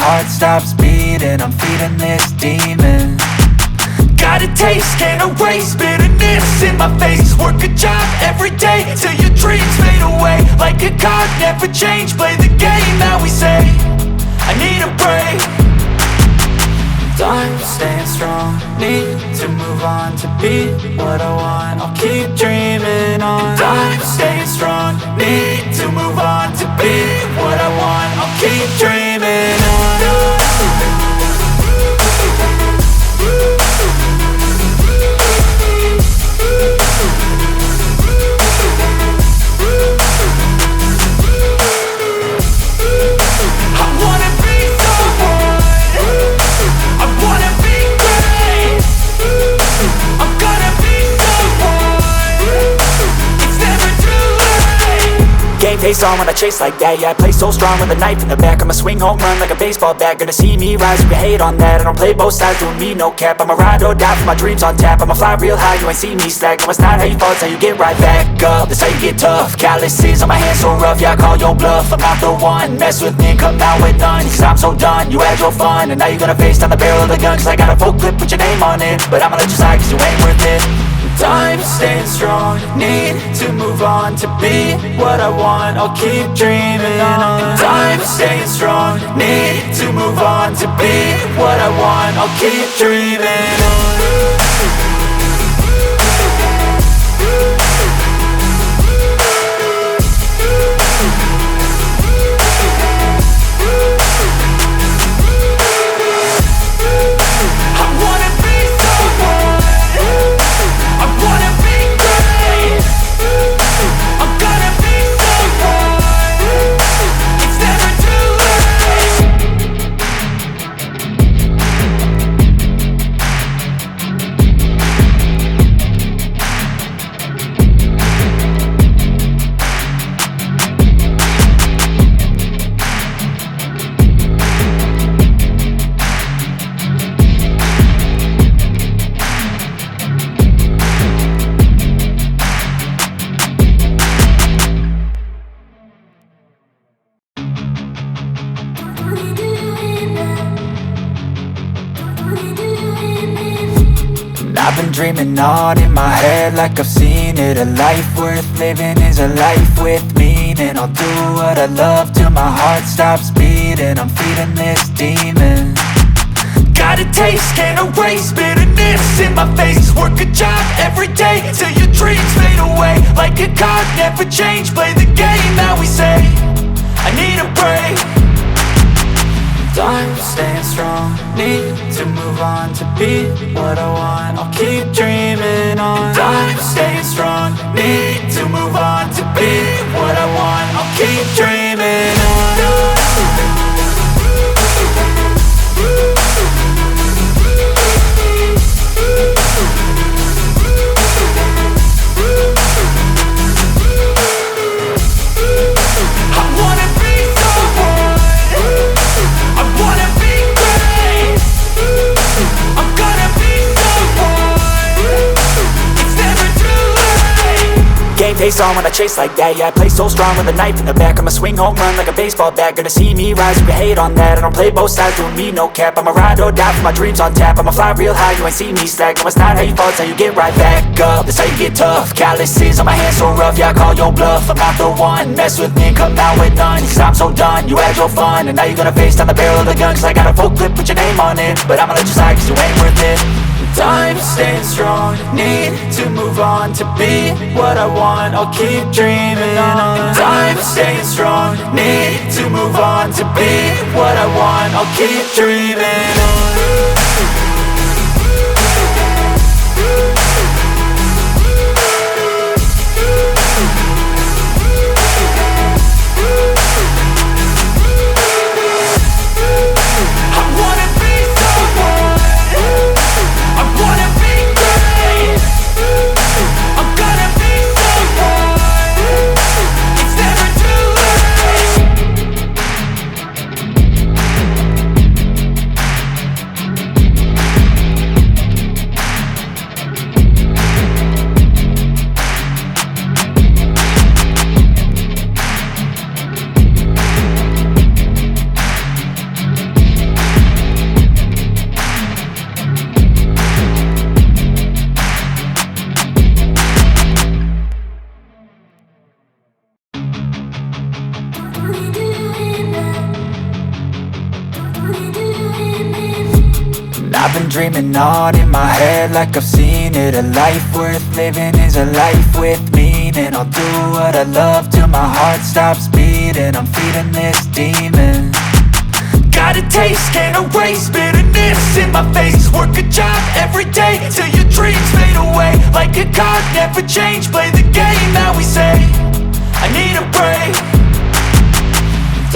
heart stops beating, I'm feeding this demon. Got a taste, can't erase bitterness in my face. Work a job every day till your dreams fade away. Like a card, never change, play the game that we say. I need a break. I'm staying strong, need to move on to be what I want. I'll keep dreaming on. I'm staying strong, need to move on to be what I want. I'll keep dreaming on. Face on when I chase like that, yeah, I play so strong with a knife in the back. I'ma swing home run like a baseball bat. Gonna see me rise, you can hate on that. I don't play both sides, doing me no cap. I'ma ride or die for my dreams on tap. I'ma fly real high, you ain't see me slack. No, it's not how you fall, it's how you get right back up. That's how you get tough. Calluses on my hands so rough, yeah, I call your bluff. I'm not the one, mess with me and come out with none. Cause I'm so done, you had your fun. And now you're gonna face down the barrel of the gun. Cause I got a full clip, put your name on it. But I'ma let you slide cause you ain't worth it. I'm staying strong, need to move on to be what I want. I'll keep dreaming on. I'm staying strong, need to move on to be what I want. I'll keep dreaming on. I've been dreaming on in my head like I've seen it. A life worth living is a life with meaning. I'll do what I love till my heart stops beating. I'm feeding this demon. Got a taste, can't erase bitterness in my face. Work a job every day till your dreams fade away. Like a card, never change, play the game that we say. I need a break. I'm staying strong, need to move on to be what I want. I'll keep dreaming on. I'm staying strong, need to move on to be what I want. I'll keep dreaming on. Face on when I chase like that, yeah, I play so strong with a knife in the back. I'ma swing home run like a baseball bat. Gonna see me rise, you can hate on that. I don't play both sides, doing me no cap. I'ma ride or die for my dreams on tap. I'ma fly real high, you ain't see me slack. No, it's not how you fall, it's how you get right back up. That's how you get tough. Calluses on my hands so rough, yeah, I call your bluff. I'm not the one, mess with me and come out with none. Cause I'm so done, you had your fun. And now you're gonna face down the barrel of the gun. Cause I got a full clip, put your name on it. But I'ma let you slide cause you ain't worth it. I'm staying strong, need to move on to be what I want. I'll keep dreaming on. I'm staying strong, need to move on to be what I want. I'll keep dreaming on. I've been dreaming on in my head like I've seen it. A life worth living is a life with meaning. I'll do what I love till my heart stops beating. I'm feeding this demon. Got a taste, can't erase bitterness in my face. Work a job every day till your dreams fade away. Like a card, never change, play the game that we say. I need a break.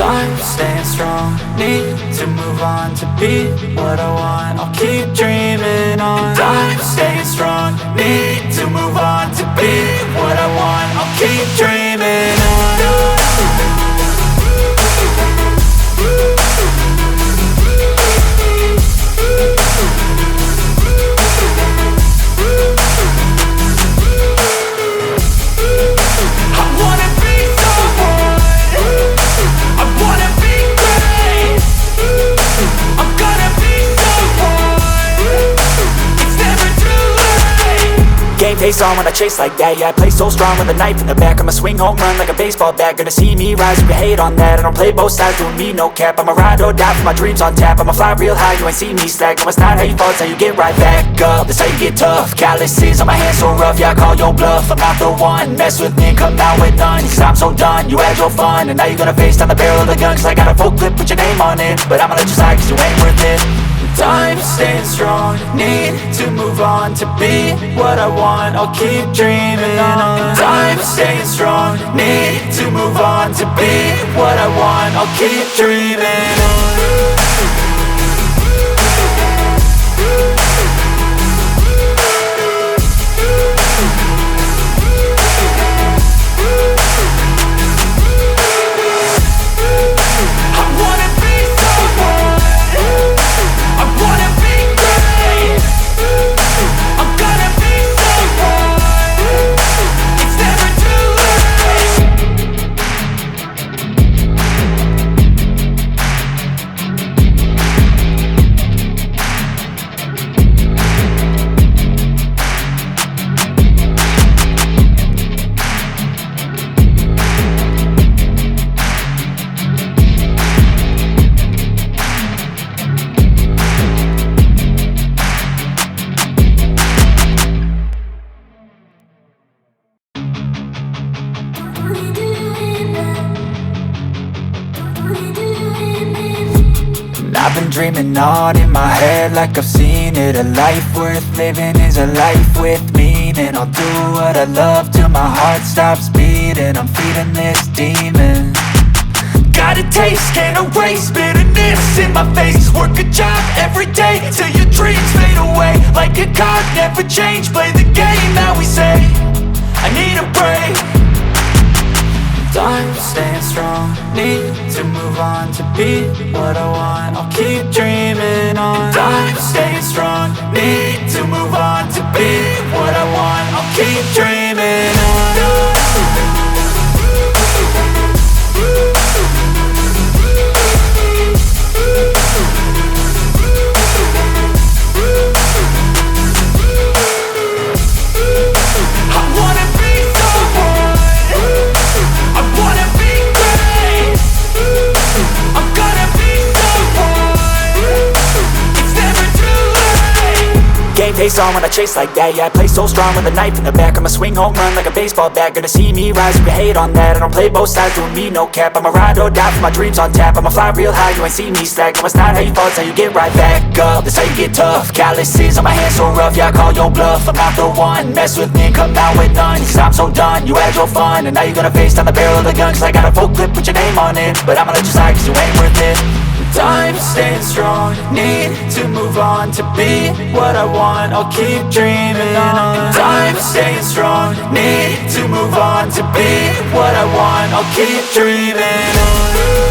I'm staying strong, need to move on to be what I want. I'll keep dreaming on. I'm staying strong, need to move on to be what I want. I'll keep dreaming on. Game face on when I chase like that. Yeah, I play so strong with a knife in the back. I'ma swing home run like a baseball bat. Gonna see me rise, you can hate on that. I don't play both sides, doing me no cap. I'ma ride or die for my dreams on tap. I'ma fly real high, you ain't see me slack. No, it's not how you fall, it's how you get right back up. That's how you get tough. Calluses on my hands so rough, yeah, I call your bluff. I'm not the one, mess with me and come out with none. Cause I'm so done, you had your fun. And now you're gonna face down the barrel of the gun. Cause I got a full clip with your name on it. But I'ma let you slide cause you ain't worth it. I'm staying strong, need to move on to be what I want. I'll keep dreaming on. I'm staying strong, need to move on to be what I want. I'll keep dreaming on. I've been dreaming on in my head like I've seen it. A life worth living is a life with meaning. I'll do what I love till my heart stops beating. I'm feeding this demon. Got a taste, can't erase bitterness in my face. Work a job every day till your dreams fade away. Like a card, never change, play the game that we say. I need a break. I'm staying strong, need to move on to be what I want. I'll keep dreaming on. I'm staying strong, need to move on to be what I want. I'll keep dreaming on. Face on when I chase like that. Yeah, I play so strong with a knife in the back. I'ma swing home run like a baseball bat. Gonna see me rise, you can hate on that. I don't play both sides, doing me no cap. I'ma ride or die for my dreams on tap. I'ma fly real high, you ain't see me slack. No, it's not how you fall, it's how you get right back up. That's how you get tough. Calluses on my hands so rough, yeah, I call your bluff. I'm not the one, mess with me and come out with none. Cause I'm so done, you had your fun. And now you're gonna face down the barrel of the gun. Cause I got a full clip with your name on it. But I'ma let you slide cause you ain't worth it. I'm staying strong, need to move on to be what I want. I'll keep dreaming on. I'm staying strong, need to move on to be what I want. I'll keep dreaming on.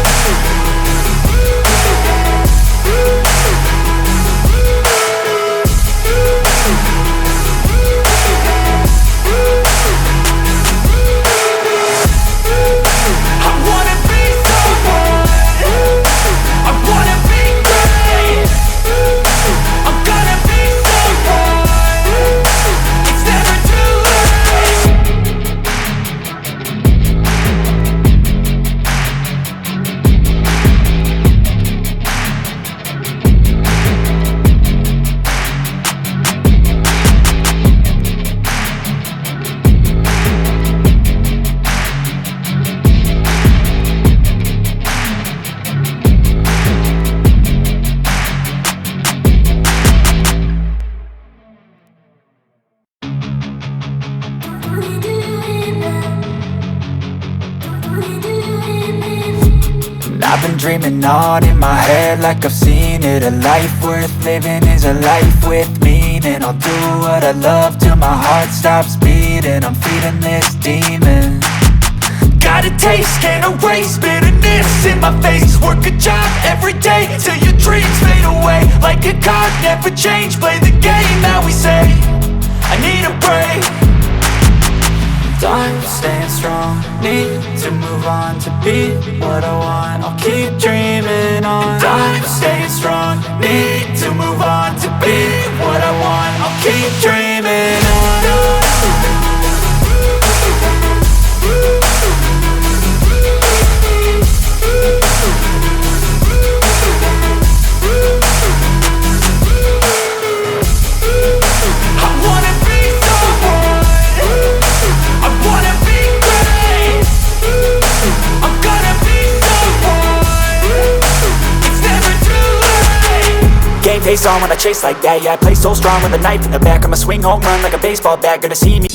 going on in my head like I've seen it. A life worth living is a life with meaning. I'll do what I love till my heart stops beating. I'm feeding this demon. Got a taste, can't erase bitterness in my face. Work a job every day till your dreams fade away. Like a card, never change, play the game that we say. I need a break. Time staying strong, need to move on to be what I want. I'll keep dreaming on. Time staying strong, need to move on to be what I want. I'll keep dreaming on. Game face on when I chase like that. Yeah, I play so strong with a knife in the back. I'ma swing home run like a baseball bat. Gonna see me